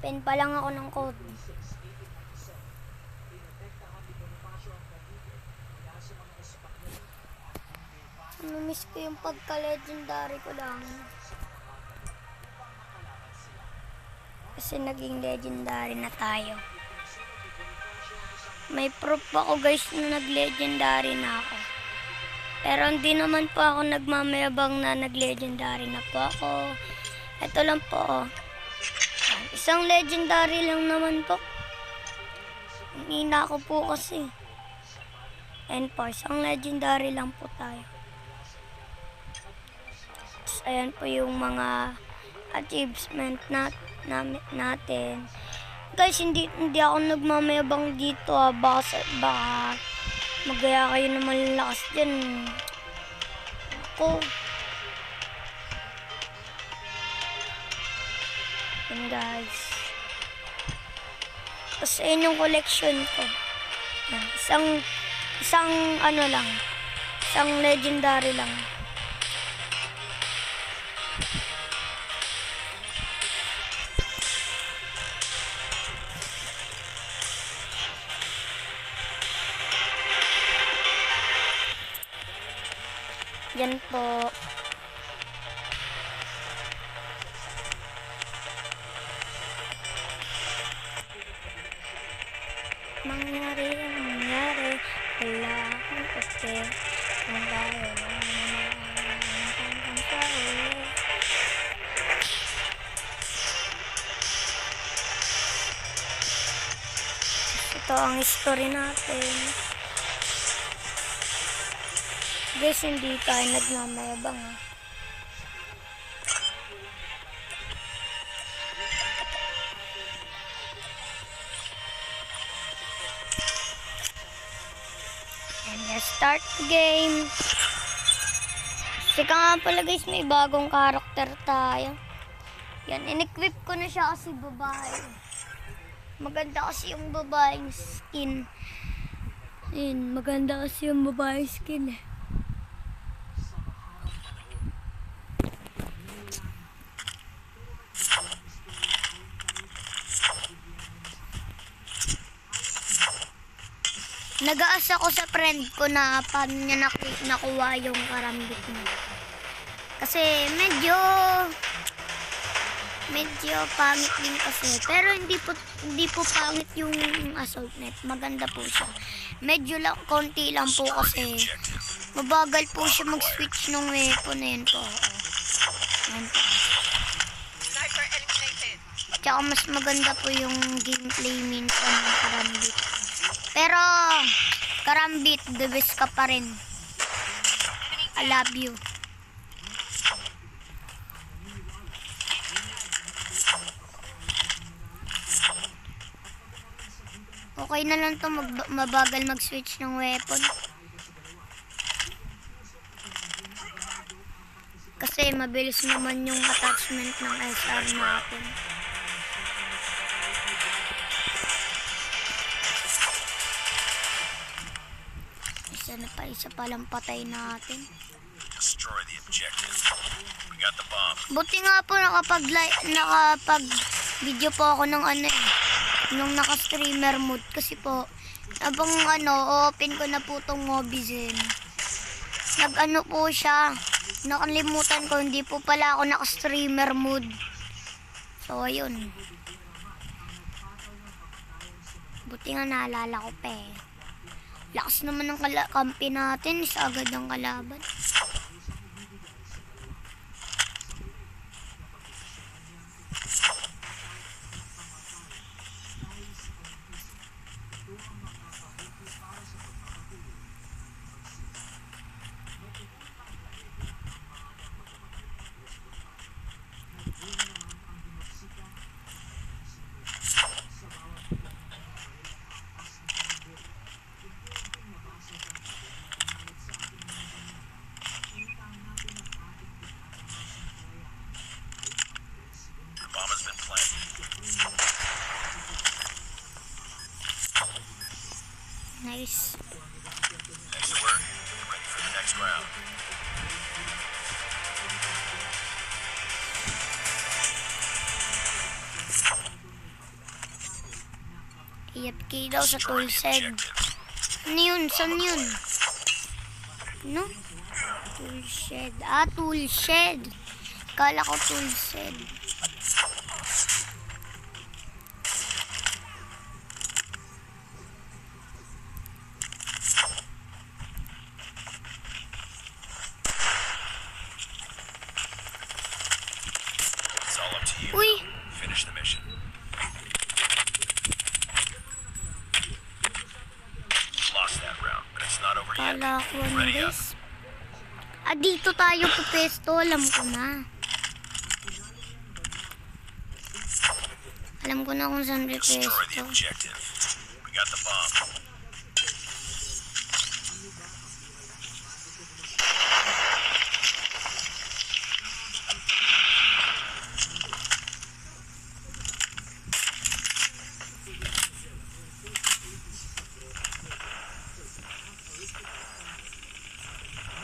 Open pa lang ako ng code. Namiss ko yung pagka-legendary ko lang. Kasi naging legendary na tayo. May proof ako guys na nag-legendary na ako. Pero hindi naman po ako nagmamayabang na nag-legendary na po ako. Ito lang po. Isang legendary lang naman po. Hina ko po kasi. And po, isang legendary lang po tayo. Tapos, ayan po yung mga achievement natin. Guys, hindi ako nagmamayabang dito ha. Baka magaya kayo na malalakas dyan. Ako. Yan guys. Tapos ayun yung collection ko. Isang ano lang. Isang legendary lang. Yan po. Mangyari, wala akong kasi. Ang bayo, ito ang history natin. Guys, hindi tayo nagmamayabang ha. And let's start the game. Sika nga pala guys, may bagong karakter tayo. Yan, in-equip ko na siya kasi babae. Maganda kasi yung babaeng skin. Yan, maganda kasi yung babaeng skin eh. Nag-aas ako sa friend ko na paano niya nakuha yung karambit niya. Kasi medyo pangit din kasi. Pero hindi po pangit yung assault net. Maganda po siya. Medyo lang, konti lang po kasi mabagal po siya mag-switch ng weapon na yun po. Ayan po. Tsaka mas maganda po yung gameplay minsan ng karambit. Pero, karambit, the best ka pa rin. I love you. Okay na lang to mabagal mag-switch ng weapon. Kasi mabilis naman yung attachment ng SR natin. Isa pa lang patay natin. Destroy the objective. We got the bomb. Buti nga po nakapag video po ako ng nung naka-streamer mode kasi po habang open ko na po tong Mobizen. Nag po siya. Nakalimutan ko hindi po pala ako naka-streamer mode. So ayun. Buti nga naalala ko pa eh. Lakas naman ng kampi natin. Isa agad ang kalaban. Nice. Nice work. Ready for the next round. AFK daw sa Destroy the toolshed. objective. Ano yun? Saan yun? No? Toolshed. Ah, toolshed. Kala ko toolshed. It's all up to you. Uy! Finish the mission. Lost that round, but it's not over yet. Kala ko ano Ready up. guys. Ah, dito tayo pupesto. Alam ko na. Alam ko na kung saan Destroy the pupesto. objective. We got the bomb.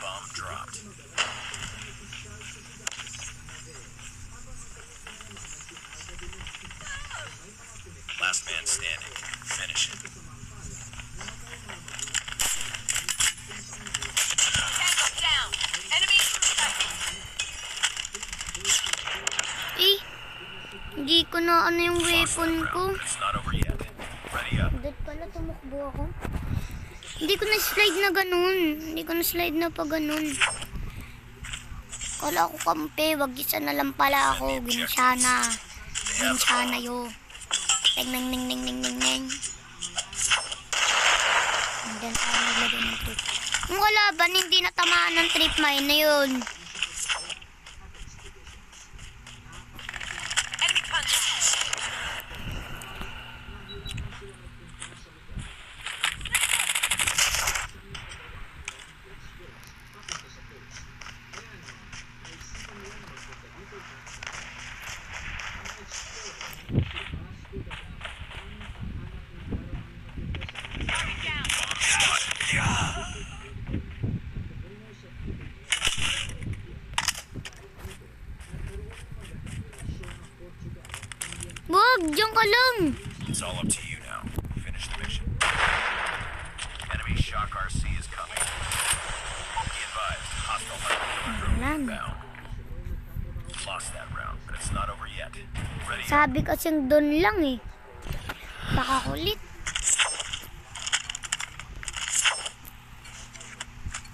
Bomb dropped. Last man standing. Finish it. Tango down. Enemy Eh! Hindi ko na ano yung Lost that weapon ko. round, but it's not over yet. Ready up. Dead pala, tumakbo ako. Hindi ko na slide na ganun. Hindi ko na slide na pa ganun. Kala ko kampe, wag isa na lang pala ako. Ginsyana. Ginsyana yo. Teng neng neng neng neng neng neng. And then tayo naglagay ng trip. Yung kalaban, hindi natamaan ng trip mine na yun. enemy punch. Target down. Wag, diyan ka lang. It's all up to you now. Finish the mission. Enemy shock RC is coming. Be advised, hostile hunter Wala na. bound. Lost that round, but it's not over yet. Ready up. Sabi kasing doon lang eh. Nakakulit.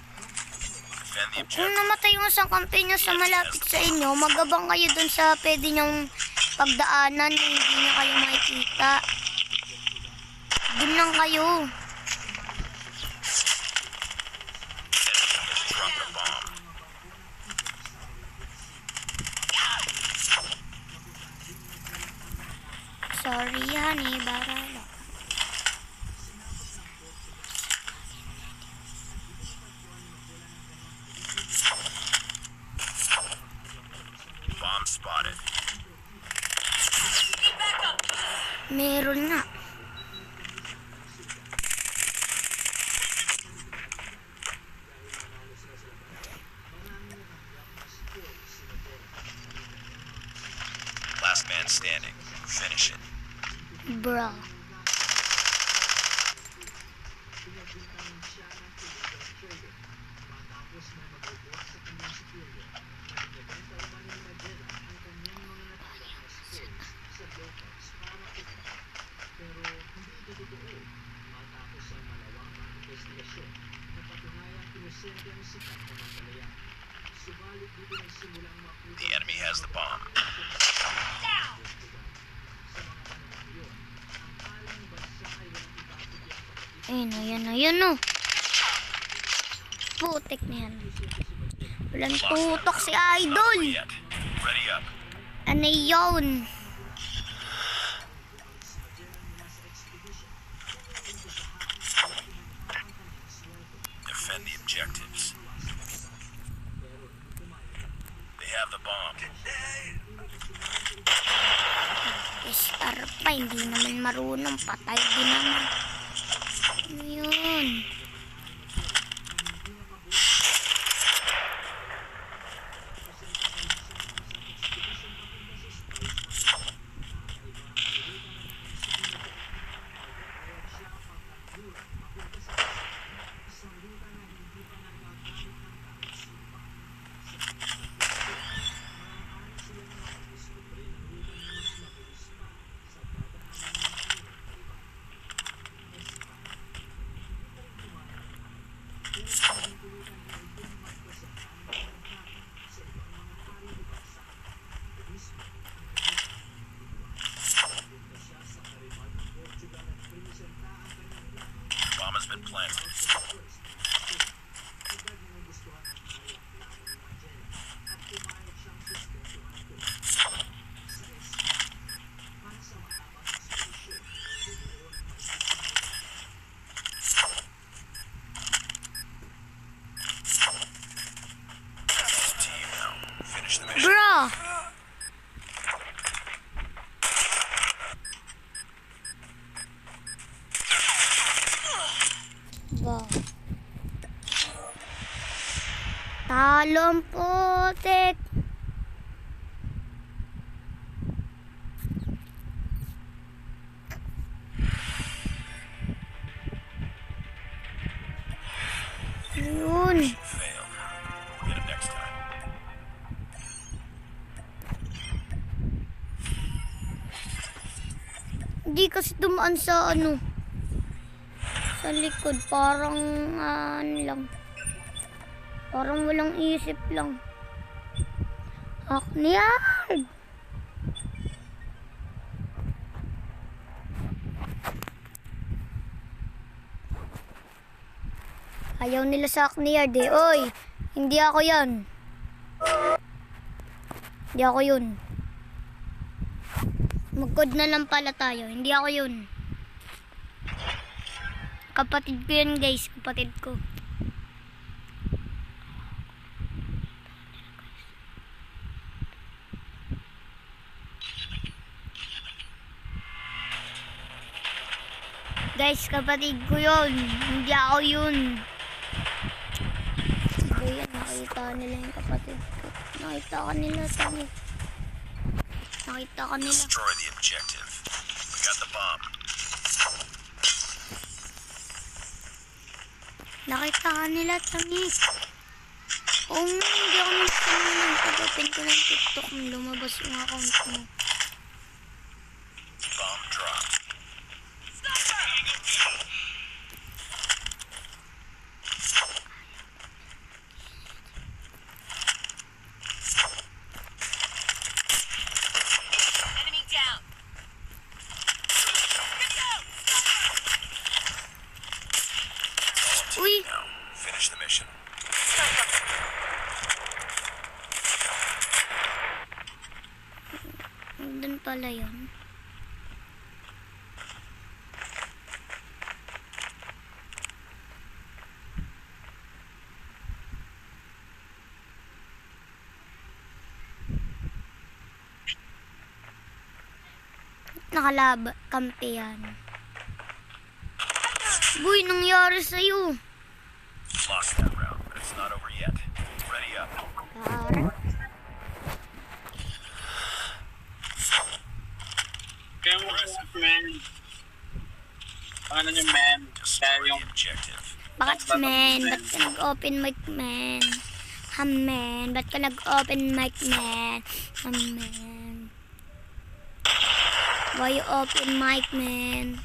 Defend the Kung objective. namatay yung isang kampe nyo sa malapit sa inyo, magabang kayo dun sa pwede nyong pagdaanan, hindi nyo kayo makikita. Dun lang kayo. Enemy has dropped a bomb. Sorry, honey, barala. Bomb spotted. Need backup. Meron nga. Last man standing. Finish it. Bro. The enemy has the bomb. Ayun o. Putik na yan. Walang tutok si Not Idol. over yet. Ready up. Ano yun? Defend the objectives. They have the bomb. SR pa, hindi naman marunong. Patay din naman. Ano yun? Lalo ang putik. Yun. Fail. Get it next time. Hindi kasi dumaan sa ano. Sa likod. Parang ano lang. Parang walang isip lang. Hackneyard! Ayaw nila sa Hackneyard eh. Oy! Hindi ako yan. Hindi ako yun. Mag-code na lang pala tayo. Hindi ako yun. Kapatid ko yun guys. Kapatid ko. Guys, kapatid ko yun. Hindi ako yun. Sige yan, nakita nila yung kapatid ko. Nakita ka nila sa akin. Nakita ka nila. Destroy the objective. We got the bomb. Nakita ka nila sa akin. Oo nga, hindi ako nagsasabi. Pag-open ko ng TikTok, lumabas yung account mo. Bomb dropped. Enemy down. Uy! Now, finish the mission. Doon pala yun. Nakalaba, kampi yan. Boy, nangyari sa'yo. Lost that round, but it's not over yet. Ready up. Para. Kaya mo man. Ano nyo man? Kaya Destroy yung the objective. Bakit men? Ba't ka nag-open mic men? Men, ba't ka nag-open mic men? Men. Why you open mic men?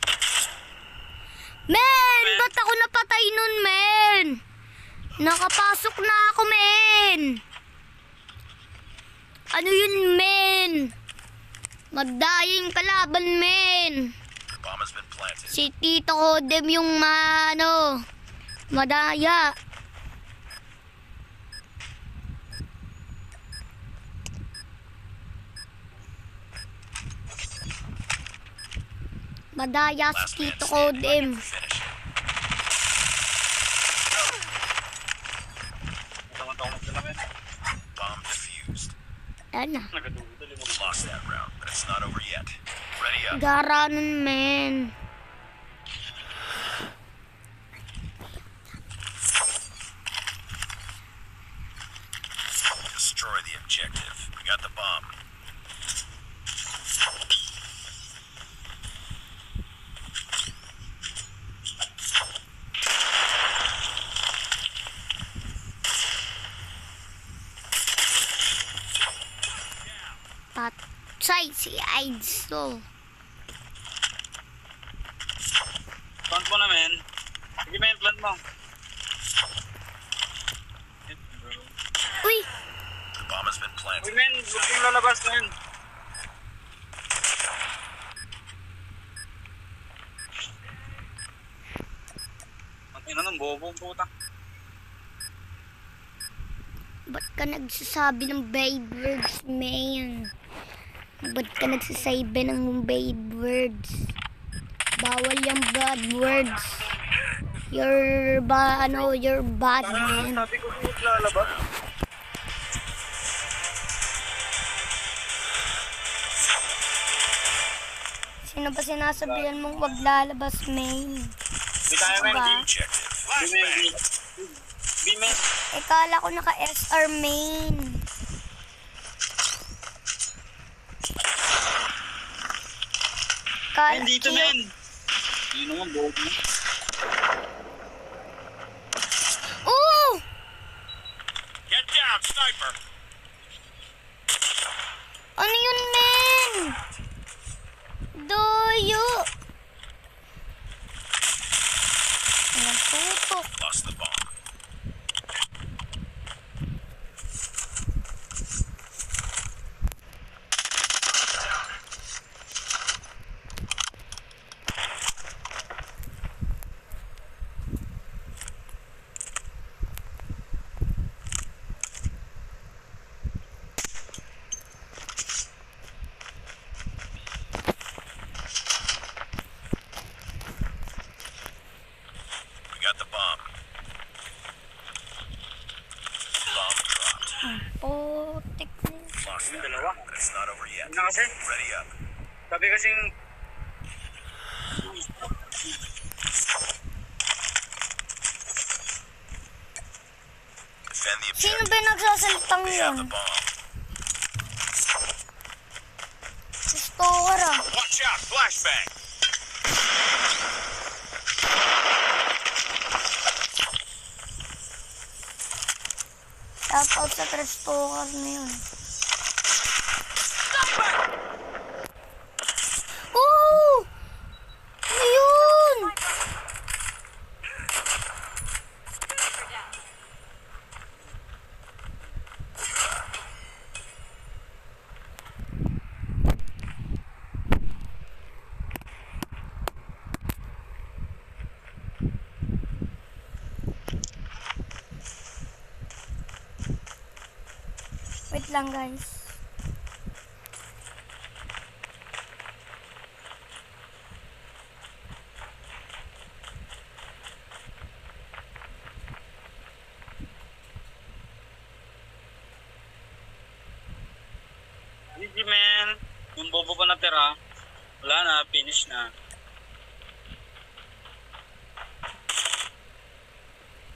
Men! Ba't ako napatay nun men? Nakapasok na ako men! Ano yun men? Madaying kalaban men! The bomb has been planted. Si Tito Kodem yung madaya. Madaya si Last man Tito standing. Kodem. Finish it. tawag sila man. Bomb defused. Ayan na. Nagadudol yung mga Lost that round, but it's not over yet. Ready up. Garanon men. Destroy the objective. We got the bomb. Patay si Aidso. plant mo na man. Sige man, plant mo. Uy! The bomb has been Uy planted. man, huwag yung lalabas na yun. Ang ina ng bobo ang puta. Ba't ka nagsasabi ng bad words, man? Ba't ka nagsasabi ng bad words? Bawal yung bad words. You're bad, man. Sabi ko huwag lalabas. Sino ba sinasabihan mong wag lalabas, man? Hindi tayo man. Diba? Objective. Hindi man. B-man. Kala ko naka-SR main. Ay, dito, men. Yun naman, bold mo. Oo! Get down, sniper! Ano yun, men? Doyo! Ayan, putok. Lost the bomb. We got the bomb. Bomb dropped. Putik na yun. Lost that Dalawa. round, but it's not over yet. Yun na kasi. Ready up. Sabi kasing... Defend the Sino objective. ba yung nagsasalitang We yun? have the bomb. Si Stalker ah. Watch out! Flashbang! Shout out sa Trash Stalker na yun. Oo! Ano yun? Wait lang guys. GG, man. Yung bobo pa natira, wala na, finish na.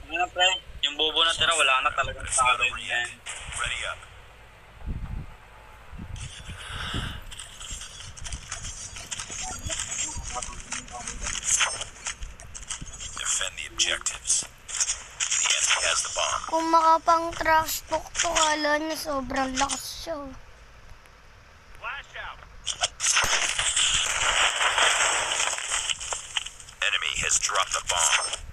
Ano na, pre? Yung bobo natira, wala na talagang It's not talo over yun, yet. man. Ready up. Defend the objectives. The enemy has the bomb. Kung makapang trash talk to, kala niya sobrang lakas siya. Flash out. Enemy has dropped the bomb.